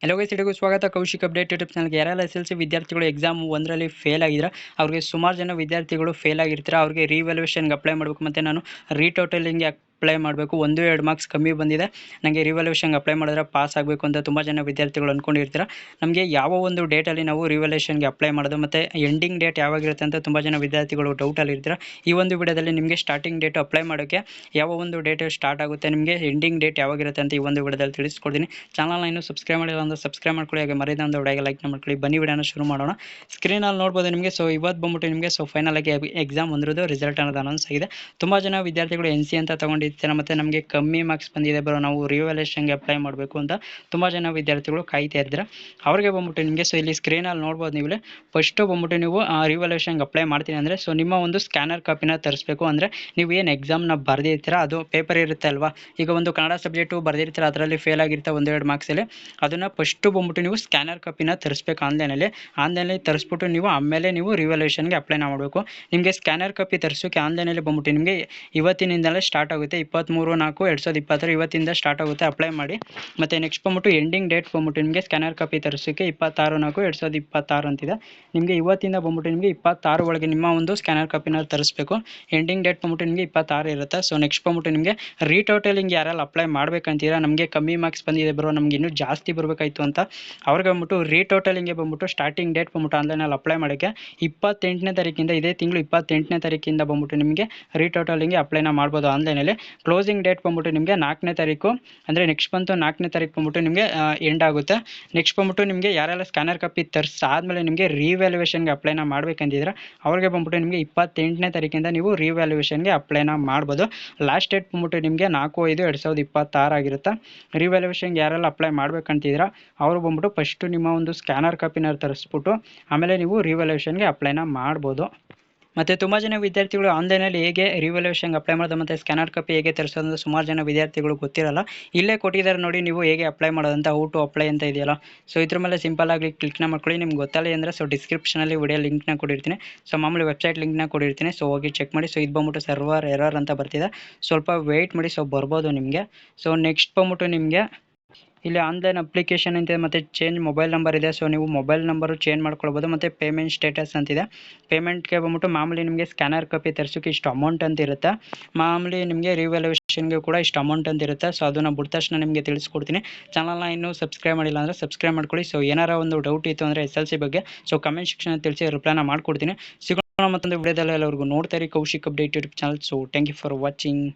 Hello guys, ಎಲ್ಲರಿಗೂ ಸ್ವಾಗತ. Kaushik update YouTube ಚಾನಲ್ಗೆ. ಯಾರೆಲ್ಲ SLC ವಿದ್ಯಾರ್ಥಿಗಳು ಎಕ್ಸಾಮ್ ಒಂದರಲ್ಲಿ ಫೇಲ್ ಆಗಿದ್ರೆ ಅವ್ರಿಗೆ ಸುಮಾರು ಜನ ವಿದ್ಯಾರ್ಥಿಗಳು ಫೇಲ್ ಆಗಿರ್ತಾರೆ. ಅವ್ರಿಗೆ ರಿವ್ಯಾಲ್ಯೂಯೇಷನ್ಗೆ ಅಪ್ಲೈ ಮಾಡಬೇಕು, ಮತ್ತು ನಾನು ರೀಟೋಟಲಿಂಗ್ಗೆ ಅಪ್ಲೈ ಮಾಡಬೇಕು. 1-2 ಮಾರ್ಕ್ಸ್ ಕಮ್ಮಿ ಬಂದಿದೆ, ನನಗೆ ರಿವ್ಯಾಲ್ಯೂಯೇಷನ್ಗೆ ಅಪ್ಲೈ ಮಾಡಿದ್ರೆ ಪಾಸ್ ಆಗಬೇಕು ಅಂತ ತುಂಬ ಜನ ವಿದ್ಯಾರ್ಥಿಗಳು ಅಂದ್ಕೊಂಡಿರ್ತೀರ. ನಮಗೆ ಯಾವ ಒಂದು ಡೇಟಲ್ಲಿ ನಾವು ರಿವ್ಯಾಲ್ಯೂಯೇಷನ್ಗೆ ಅಪ್ಲೈ ಮಾಡೋದು ಮತ್ತು ಎಂಡಿಂಗ್ ಡೇಟ್ ಯಾವಾಗಿರುತ್ತೆ ಅಂತ ತುಂಬ ಜನ ವಿದ್ಯಾರ್ಥಿಗಳು ಡೌಟಲ್ಲಿ ಇರ್ತೀರ. ಈ ಒಂದು ವಿಡಿಯೋದಲ್ಲಿ ನಿಮಗೆ ಸ್ಟಾರ್ಟಿಂಗ್ ಡೇಟ್ ಅಪ್ಲೈ ಮಾಡೋಕ್ಕೆ ಯಾವ ಒಂದು ಡೇಟ್ ಸ್ಟಾರ್ಟ್ ಆಗುತ್ತೆ, ನಿಮಗೆ ಎಂಡಿಂಗ್ ಡೇಟ್ ಯಾವಾಗಿರುತ್ತೆ ಅಂತ ಈ ಒಂದು ವಿಡಿಯೋದಲ್ಲಿ ತಿಳಿಸ್ಕೊಡ್ತೀನಿ. ಚಾನಲ್ನ ಇನ್ನೂ ಸಬ್ಸ್ಕ್ರೈಬ್ ಮಾಡಿಲ್ಲ ಅಂದರೆ ಸಬ್ಸ್ಕ್ರೈಬ್ ಮಾಡ್ಕೊಳ್ಳಿ, ಹಾಗೆ ಮರಿದ ಒಂದು ವಿಡಿಯೋಗೆ ಲೈಕ್ ಮಾಡ್ಕೊಳ್ಳಿ. ಬನ್ನಿ ವಿಡಿಯೋನ ಶುರು ಮಾಡೋಣ. ಸ್ಕ್ರೀನಲ್ಲಿ ನೋಡ್ಬೋದು ನಿಮಗೆ. ಸೊ ಇವತ್ತು ಬಂದ್ಬಿಟ್ಟು ನಿಮಗೆ ಫೈನಲ್ ಆಗಿ ಎಕ್ಸಾಮ್ ಒಂದ್ರದ್ದು ರಿಸಲ್ಟ್ ಅನ್ನೋದು ಅನೌನ್ಸ್ ಆಗಿದೆ. ತುಂಬ ಜನ ವಿದ್ಯಾರ್ಥಿಗಳು NC ಅಂತ ತೊಗೊಂಡಿರ್ತಾರೆ, ಮತ್ತು ನಮಗೆ ಕಮ್ಮಿ ಮಾರ್ಕ್ಸ್ ಬಂದಿದೆ ಬರೋ, ನಾವು ರಿವ್ಯಾಲ್ಯೂಯೇಷನ್ಗೆ ಅಪ್ಲೈ ಮಾಡಬೇಕು ಅಂತ ತುಂಬ ಜನ ವಿದ್ಯಾರ್ಥಿಗಳು ಕಾಯ್ತಾ ಇರ್ತಾರೆ. ಅವ್ರಿಗೆ ಬಂದ್ಬಿಟ್ಟು ನಿಮಗೆ ಇಲ್ಲಿ ಸ್ಕ್ರೀನಲ್ಲಿ ನೋಡ್ಬೋದು ನೀವು. ಫಸ್ಟು ಬಂದ್ಬಿಟ್ಟು ನೀವು ರಿವ್ಯಾಲ್ಯೂಯೇಷನ್ಗೆ ಅಪ್ಲೈ ಮಾಡ್ತೀನಿ ಅಂದರೆ ನಿಮ್ಮ ಒಂದು ಸ್ಕ್ಯಾನರ್ ಕಾಪಿನ ತರಿಸ್ಬೇಕು. ಅಂದರೆ ನೀವು ಏನು ಎಕ್ಸಾಮ್ನ ಬರೆದಿರ್ತೀರ, ಅದು ಪೇಪರ್ ಇರುತ್ತೆ ಅಲ್ವಾ. ಈಗ ಒಂದು ಕನ್ನಡ ಸಬ್ಜೆಕ್ಟು ಬರೆದಿರ್ತೀರ, ಅದರಲ್ಲಿ ಫೇಲ್ ಆಗಿರ್ತಾ 1-2 ಮಾರ್ಕ್ಸಲ್ಲಿ, ಅದನ್ನು ಫಸ್ಟು ಬಂದ್ಬಿಟ್ಟು ನೀವು ಸ್ಕ್ಯಾನರ್ ಕಾಪಿನ ತರಿಸ್ಬೇಕು. ಆನ್ಲೈನಲ್ಲಿ ತರಿಸ್ಬಿಟ್ಟು ನೀವು ಆಮೇಲೆ ನೀವು ರಿವ್ಯಾಲ್ಯೂಯೇಷನ್ಗೆ ಅಪ್ಲೈನ ಮಾಡಬೇಕು. ನಿಮಗೆ ಸ್ಕ್ಯಾನರ್ ಕಾಪಿ ತರಿಸೋಕ್ಕೆ ಆನ್ಲೈನಲ್ಲಿ ಬಂದ್ಬಿಟ್ಟು ನಿಮಗೆ ಇವತ್ತಿನಿಂದಲೇ ಸ್ಟಾರ್ಟ್ ಆಗುತ್ತೆ. 23/4/2026 ಇವತ್ತಿಂದ ಸ್ಟಾರ್ಟ್ ಆಗುತ್ತೆ. ಅಪ್ಲೈ ಮಾಡಿ. ಮತ್ತು ನೆಕ್ಸ್ಟ್ ಬಂದ್ಬಿಟ್ಟು ಎಂಡಿಂಗ್ ಡೇಟ್ ಬಂದ್ಬಿಟ್ಟು ನಿಮಗೆ ಸ್ಕ್ಯಾನರ್ ಕಾಪಿ ತರಿಸೋಕ್ಕೆ 26/4/2026 ಅಂತಿದೆ. ನಿಮಗೆ ಇವತ್ತಿಂದ ಬಂದ್ಬಿಟ್ಟು ನಿಮಗೆ 26 ಒಳಗೆ ನಿಮ್ಮ ಒಂದು ಸ್ಕ್ಯಾನರ್ ಕಾಪಿನ ತರಿಸ್ಬೇಕು. ಎಂಡಿಂಗ್ ಡೇಟ್ ಬಂದ್ಬಿಟ್ಟು ನಿಮಗೆ 26 ಇರುತ್ತೆ. ಸೊ ನೆಕ್ಸ್ಟ್ ಬಂದ್ಬಿಟ್ಟು ನಿಮಗೆ ರೀಟೋಟಲಿಂಗ್ ಯಾರೆಲ್ಲ ಅಪ್ಲೈ ಮಾಡ್ಬೇಕಂತೀರಾ, ನಮಗೆ ಕಮ್ಮಿ ಮಾರ್ಕ್ಸ್ ಬಂದಿದೆ ಬರೋ, ನಮ್ಗೆ ಇನ್ನೂ ಜಾಸ್ತಿ ಬರಬೇಕಾಯ್ತು ಅಂತ ಅವ್ರಿಗೆ ಬಂದ್ಬಿಟ್ಟು ರೀಟೋಟಲಿಂಗ್ಗೆ ಬಂದ್ಬಿಟ್ಟು ಸ್ಟಾರ್ಟಿಂಗ್ ಡೇಟ್ ಬಂದ್ಬಿಟ್ಟು ಆನ್ಲೈನಲ್ಲಿ ಅಪ್ಲೈ ಮಾಡೋಕ್ಕೆ 28ನೇ ತಾರೀಕಿಂದ, ಇದೇ ತಿಂಗಳು 28ನೇ ತಾರೀಕಿಂದ ಬಂದ್ಬಿಟ್ಟು ನಿಮಗೆ ರೀಟೋಟಲಿಂಗ್ಗೆ ಅಪ್ಲೈನ ಮಾಡ್ಬೋದು ಆನ್ಲೈನಲ್ಲಿ. ಕ್ಲೋಸಿಂಗ್ ಡೇಟ್ ಬಂದ್ಬಿಟ್ಟು ನಿಮಗೆ 4ನೇ ತಾರೀಕು, ಅಂದರೆ ನೆಕ್ಸ್ಟ್ ಬಂತು 4ನೇ ತಾರೀಕು ಬಂದ್ಬಿಟ್ಟು ನಿಮಗೆ ಎಂಡ್ ಆಗುತ್ತೆ. ನೆಕ್ಸ್ಟ್ ಬಂದ್ಬಿಟ್ಟು ನಿಮಗೆ ಯಾರೆಲ್ಲ ಸ್ಕ್ಯಾನರ್ ಕಾಪಿ ತರಿಸಾದ್ಮೇಲೆ ನಿಮಗೆ ರಿವ್ಯಾಲ್ಯೂಯೇಷನ್ಗೆ ಅಪ್ಲೈನ ಮಾಡ್ಬೇಕಂತಿದ್ರೆ ಅವ್ರಿಗೆ ಬಂದ್ಬಿಟ್ಟು ನಿಮಗೆ 28ನೇ ತಾರೀಕಿಂದ ನೀವು ರಿವ್ಯಾಲ್ಯೂಯೇಷನ್ಗೆ ಅಪ್ಲೈನ ಮಾಡ್ಬೋದು. ಲಾಸ್ಟ್ ಡೇಟ್ ಬಂದ್ಬಿಟ್ಟು ನಿಮಗೆ 4/5/2026 ಆಗಿರುತ್ತೆ. ರಿವ್ಯಾಲ್ಯೂಯೇಷನ್ಗೆ ಯಾರೆಲ್ಲ ಅಪ್ಲೈ ಮಾಡ್ಬೇಕಂತಿದ್ರೆ ಅವರು ಬಂದ್ಬಿಟ್ಟು ಫಸ್ಟು ನಿಮ್ಮ ಒಂದು ಸ್ಕ್ಯಾನರ್ ಕಾಪಿನ ತರಿಸ್ಬಿಟ್ಟು ಆಮೇಲೆ ನೀವು ರಿವ್ಯಾಲ್ಯೂಯೇಷನ್ಗೆ ಅಪ್ಲೈನ ಮಾಡ್ಬೋದು. ಮತ್ತು ತುಂಬ ಜನ ವಿದ್ಯಾರ್ಥಿಗಳು ಆನ್ಲೈನಲ್ಲಿ ಹೇಗೆ ರಿವ್ಯಾಲ್ಯೂಯೇಷನ್ಗೆ ಅಪ್ಲೈ ಮಾಡೋದು ಮತ್ತು ಸ್ಕ್ಯಾನರ್ ಕಾಪಿ ಹೇಗೆ ತರಿಸೋದು ಅಂತ ಸುಮಾರು ಜನ ವಿದ್ಯಾರ್ಥಿಗಳು ಗೊತ್ತಿರಲ್ಲ. ಇಲ್ಲೇ ಕೊಟ್ಟಿದ್ದಾರೆ ನೋಡಿ, ನೀವು ಹೇಗೆ ಅಪ್ಲೈ ಮಾಡೋದಂತ, ಹೌ ಟು ಅಪ್ಲೈ ಅಂತ ಇದೆಯಲ್ಲ. ಸೊ ಇದ್ರ ಮೇಲೆ ಸಿಂಪಲ್ ಆಗಿ ಕ್ಲಿಕ್ನ ಮಾಡ್ಕೊಳ್ಳಿ. ನಿಮ್ಗೆ ಗೊತ್ತಲ್ಲ ಅಂದರೆ ಡಿಸ್ಕ್ರಿಪ್ಷನಲ್ಲಿ ವಿಡಿಯೋ ಲಿಂಕ್ನ ಕೊಟ್ಟಿರ್ತೀನಿ. ಸೊ ಮಾಮೂಲಿ ವೆಬ್ಸೈಟ್ ಲಿಂಕ್ನ ಕೊಟ್ಟಿರ್ತೀನಿ. ಸೊ ಹೋಗಿ ಚೆಕ್ ಮಾಡಿ. ಸೊ ಇದು ಬಂದ್ಬಿಟ್ಟು ಸರ್ವರ್ ಎರರ್ ಅಂತ ಬರ್ತಿದೆ, ಸ್ವಲ್ಪ ವೆಯ್ಟ್ ಮಾಡಿ. ಸೊ ಬರ್ಬೋದು ನಿಮಗೆ. ಸೊ ನೆಕ್ಸ್ಟ್ ಬಂದ್ಬಿಟ್ಟು ನಿಮಗೆ ಇಲ್ಲಿ ಆನ್ಲೈನ್ ಅಪ್ಲಿಕೇಶನ್ ಅಂತಿದೆ, ಮತ್ತು ಚೇಂಜ್ ಮೊಬೈಲ್ ನಂಬರ್ ಇದೆ. ಸೊ ನೀವು ಮೊಬೈಲ್ ನಂಬರು ಚೇಂಜ್ ಮಾಡ್ಕೊಳ್ಬೋದು. ಮತ್ತು ಪೇಮೆಂಟ್ ಸ್ಟೇಟಸ್ ಅಂತಿದೆ. ಪೇಮೆಂಟ್ಗೆ ಬಂದ್ಬಿಟ್ಟು ಮಾಮೂಲಿ ನಿಮಗೆ ಸ್ಕ್ಯಾನರ್ ಕಾಪಿ ತರಿಸೋಕ್ಕೆ ಇಷ್ಟು ಅಮೌಂಟ್ ಅಂತ ಇರುತ್ತೆ. ಮಾಮೂಲಿ ನಿಮಗೆ ರಿವ್ಯಾಲ್ಯೂಯೇಷನ್ಗೆ ಕೂಡ ಇಷ್ಟು ಅಮೌಂಟ್ ಅಂತ ಇರುತ್ತೆ. ಸೊ ಅದನ್ನು ಬಿಟ್ಟ ತಕ್ಷಣ ನಿಮಗೆ ತಿಳಿಸ್ಕೊಡ್ತೀನಿ. ಚಾನಲ್ನ ಇನ್ನೂ ಸಬ್ಸ್ಕ್ರೈಬ್ ಮಾಡಿಲ್ಲ ಅಂದರೆ ಸಬ್ಸ್ಕ್ರೈಬ್ ಮಾಡ್ಕೊಳ್ಳಿ. ಸೊ ಏನಾರ ಒಂದು ಡೌಟ್ ಇತ್ತು ಅಂದರೆ SLC ಬಗ್ಗೆ ಸೊ ಕಮೆಂಟ್ ಸೆಕ್ಷನಲ್ಲಿ ತಿಳಿಸಿ, ರಿಪ್ಲೈನ ಮಾಡ್ಕೊಡ್ತೀನಿ. ಸಿಗೋಣ ಮತ್ತೊಂದು ವಿಡಿಯೋದಲ್ಲಿ. ಎಲ್ಲರಿಗೂ ನೋಡ್ತಾ ಇರಿ Kaushik update YouTube channel. So thank you for watching.